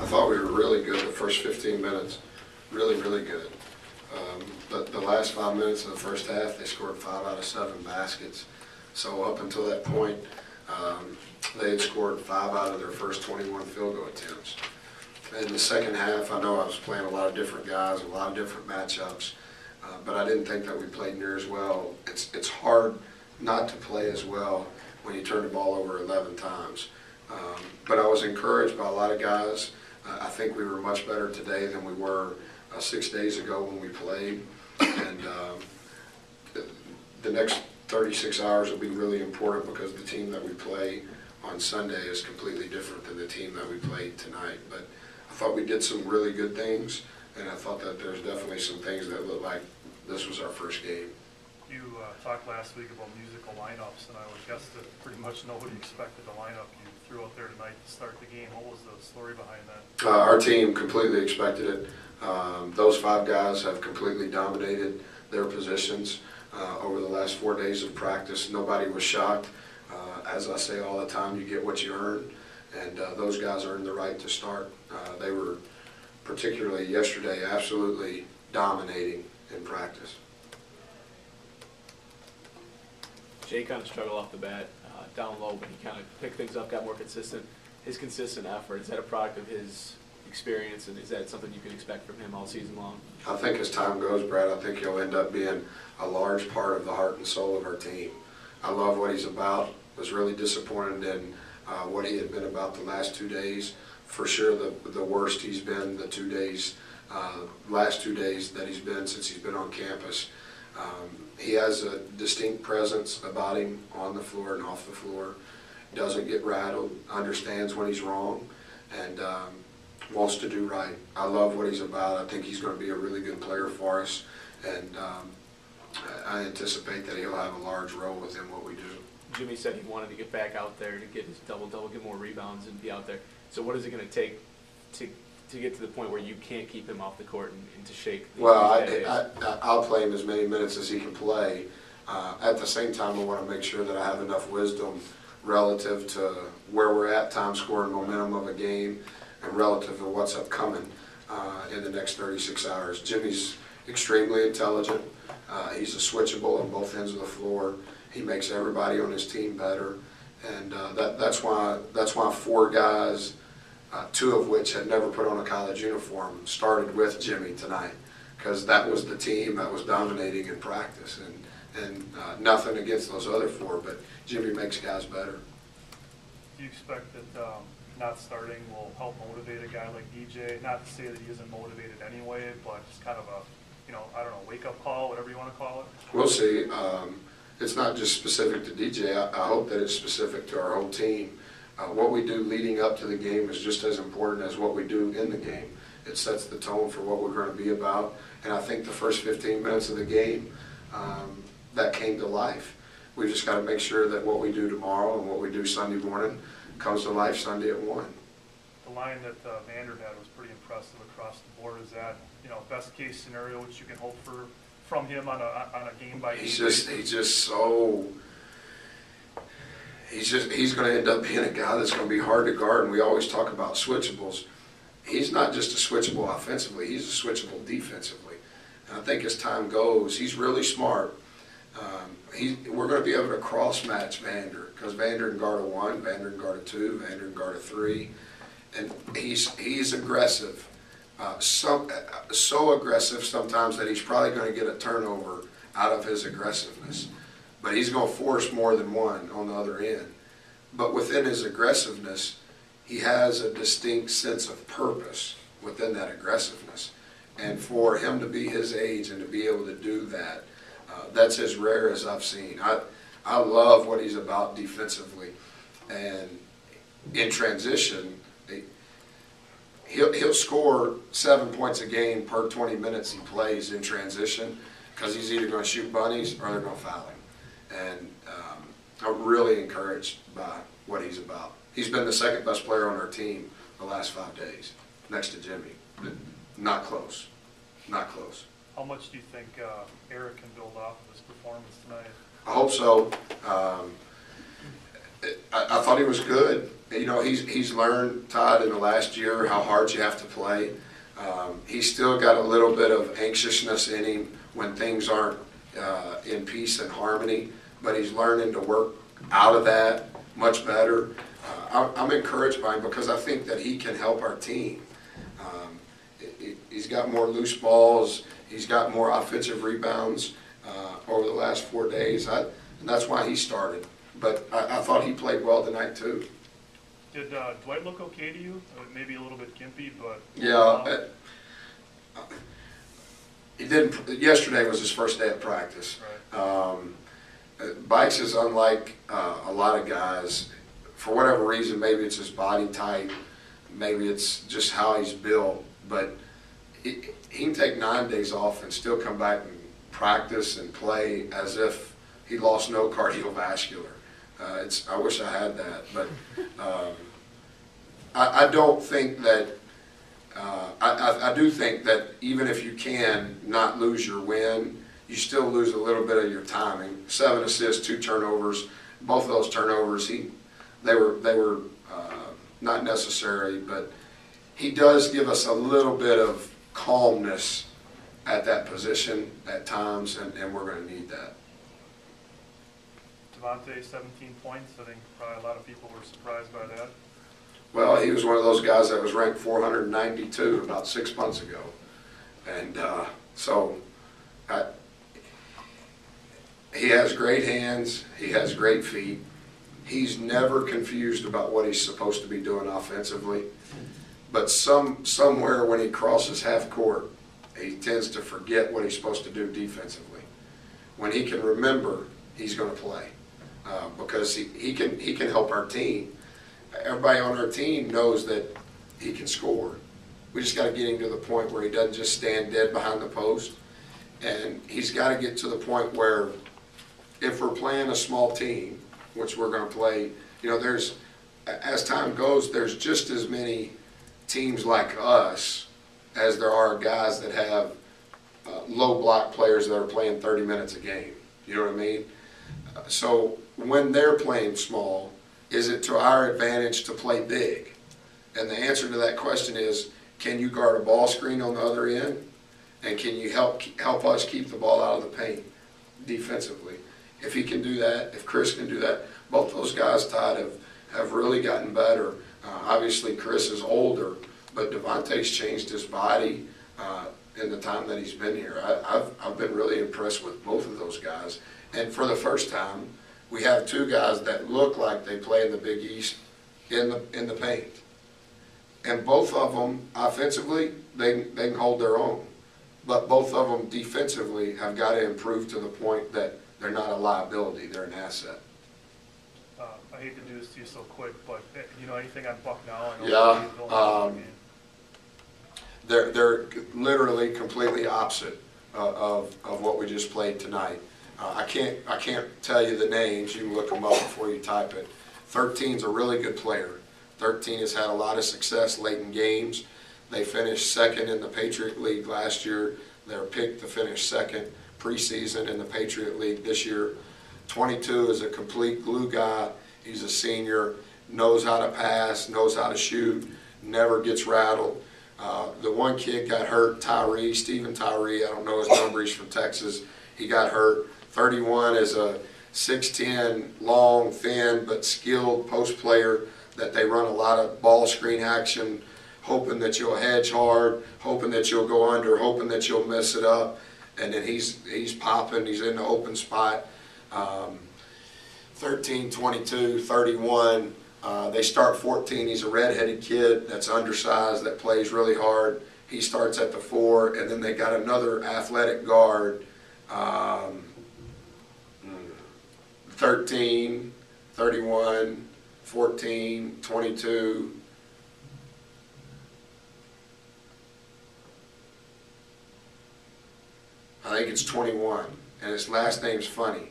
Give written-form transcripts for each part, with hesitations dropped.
I thought we were really good the first 15 minutes, really, really good. The last 5 minutes of the first half, they scored 5 out of 7 baskets. So up until that point, they had scored 5 out of their first 21 field goal attempts. In the second half, I know I was playing a lot of different guys, a lot of different matchups, but I didn't think that we played near as well. It's hard not to play as well when you turn the ball over 11 times. But I was encouraged by a lot of guys. I think we were much better today than we were 6 days ago when we played. And the next 36 hours will be really important because the team that we play on Sunday is completely different than the team that we played tonight. But I thought we did some really good things, and I thought that there's definitely some things that looked like this was our first game. You talked last week about musical lineups, and I would guess that pretty much nobody expected the lineup you threw out there tonight to start the game. What was the story behind that? Our team completely expected it. Those 5 guys have completely dominated their positions over the last 4 days of practice. Nobody was shocked. As I say all the time, you get what you earn, and those guys earned the right to start. They were, particularly yesterday, absolutely dominating in practice. Jay kind of struggled off the bat, down low, but he kind of picked things up, got more consistent. His consistent effort, is that a product of his experience, and is that something you can expect from him all season long? I think as time goes, Brad, I think he'll end up being a large part of the heart and soul of our team. I love what he's about. Was really disappointed in what he had been about the last 2 days. For sure, the worst he's been the 2 days, last 2 days that he's been since he's been on campus. He has a distinct presence about him on the floor and off the floor. Doesn't get rattled, understands when he's wrong, and wants to do right. I love what he's about. I think he's going to be a really good player for us, and I anticipate that he'll have a large role within what we do. Jimmy said he wanted to get back out there to get his double-double, get more rebounds, and be out there. So what is it going to take to get to the point where you can't keep him off the court and to shake the I'll play him as many minutes as he can play. At the same time, I want to make sure that I have enough wisdom relative to where we're at, time, score, and momentum of a game, and relative to what's upcoming in the next 36 hours. Jimmy's extremely intelligent. He's a switchable on both ends of the floor. He makes everybody on his team better, and that's why 4 guys, 2 of which had never put on a college uniform, started with Jimmy tonight, because that was the team that was dominating in practice, and nothing against those other 4, but Jimmy makes guys better. Do you expect that not starting will help motivate a guy like DJ? Not to say that he isn't motivated anyway, but just kind of a, I don't know, wake-up call, whatever you want to call it? We'll see. It's not just specific to DJ. I hope that it's specific to our whole team. What we do leading up to the game is just as important as what we do in the game. It sets the tone for what we're going to be about, and I think the first 15 minutes of the game, that came to life. We just got to make sure that what we do tomorrow and what we do Sunday morning comes to life Sunday at 1. The line that Vander had was pretty impressive across the board. Is that, best case scenario which you can hope for from him on a game by game? He's going to end up being a guy that's going to be hard to guard, and we always talk about switchables. He's not just a switchable offensively, he's a switchable defensively. And I think as time goes, he's really smart. We're going to be able to cross-match Vander, because Vander can guard a 1, Vander can guard a 2, Vander can guard a 3, and he's aggressive. So aggressive sometimes that he's probably going to get a turnover out of his aggressiveness. But he's going to force more than one on the other end. But within his aggressiveness, he has a distinct sense of purpose within that aggressiveness. And for him to be his age and to be able to do that, that's as rare as I've seen. I love what he's about defensively. And in transition, he'll score 7 points a game per 20 minutes he plays in transition, because he's either going to shoot bunnies or they're going to foul him. And I'm really encouraged by what he's about. He's been the second best player on our team the last 5 days, next to Jimmy. Not close. Not close. How much do you think Eric can build off of his performance tonight? I hope so. I thought he was good. You know, he's learned, Todd, in the last year how hard you have to play. He's still got a little bit of anxiousness in him when things aren't in peace and harmony, but he's learning to work out of that much better. I'm encouraged by him because I think that he can help our team. He's got more loose balls. He's got more offensive rebounds over the last 4 days. And that's why he started. But I thought he played well tonight, too. Did Dwight look okay to you? Maybe a little bit gimpy, but... Yeah. He didn't. Yesterday was his first day of practice. Right. Bikes is unlike a lot of guys. For whatever reason, maybe it's his body type, maybe it's just how he's built, but he can take 9 days off and still come back and practice and play as if he lost no cardiovascular. I wish I had that, but I don't think that. I do think that even if you can not lose your win, you still lose a little bit of your timing. 7 assists, 2 turnovers. Both of those turnovers, they were not necessary, but he does give us a little bit of calmness at that position at times, and we're going to need that. Devontae, 17 points. I think probably a lot of people were surprised by that. Well, he was one of those guys that was ranked 492 about 6 months ago. And he has great hands. He has great feet. He's never confused about what he's supposed to be doing offensively. But somewhere when he crosses half court, he tends to forget what he's supposed to do defensively. When he can remember, he's going to play because he can help our team. Everybody on our team knows that he can score. We just got to get him to the point where he doesn't just stand dead behind the post. And he's got to get to the point where if we're playing a small team, which we're going to play, you know, as time goes, there's just as many teams like us as there are guys that have low block players that are playing 30 minutes a game. You know what I mean? So when they're playing small, is it to our advantage to play big? And the answer to that question is, can you guard a ball screen on the other end? And can you help us keep the ball out of the paint defensively? If he can do that, if Chris can do that, both those guys, Todd, have really gotten better. Obviously, Chris is older, but Devontae's changed his body in the time that he's been here. I've been really impressed with both of those guys. And for the first time, we have 2 guys that look like they play in the Big East in the paint. And both of them, offensively, they can hold their own. But both of them defensively have got to improve to the point that they're not a liability, they're an asset. I hate to do this to you so quick, but you know anything on Buck now? Yeah, they're literally completely opposite of what we just played tonight. I can't tell you the names. You can look them up before you type it. 13's a really good player. 13 has had a lot of success late in games. They finished second in the Patriot League last year. They were picked to finish second preseason in the Patriot League this year. 22 is a complete glue guy. He's a senior, knows how to pass, knows how to shoot, never gets rattled. The one kid got hurt, Stephen Tyree. I don't know his number. He's from Texas. He got hurt. 31 is a 6'10", long, thin, but skilled post player that they run a lot of ball screen action, hoping that you'll hedge hard, hoping that you'll go under, hoping that you'll mess it up. And then he's popping. He's in the open spot. 13, 22, 31. They start 14. He's a redheaded kid that's undersized, that plays really hard. He starts at the 4, and then they got another athletic guard, 13, 31, 14, 22. I think it's 21, and his last name's funny.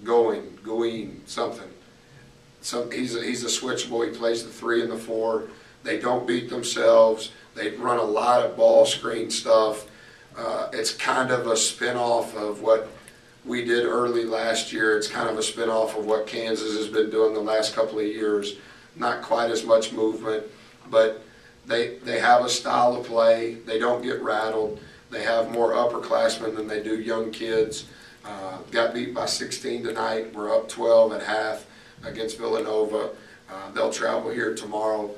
Going, something. He's a switchable. He plays the 3 and the 4. They don't beat themselves. They run a lot of ball screen stuff. It's kind of a spin-off of what we did early last year. It's kind of a spinoff of what Kansas has been doing the last couple of years. Not quite as much movement, but they have a style of play. They don't get rattled. They have more upperclassmen than they do young kids. Got beat by 16 tonight. We're up 12 at half against Villanova. They'll travel here tomorrow.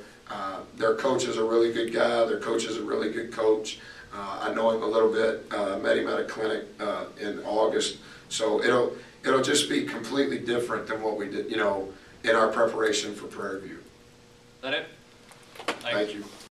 Their coach is a really good guy. Their coach is a really good coach. I know him a little bit. Met him at a clinic in August. So it'll just be completely different than what we did, in our preparation for Prairie View. Is that it? Thank you.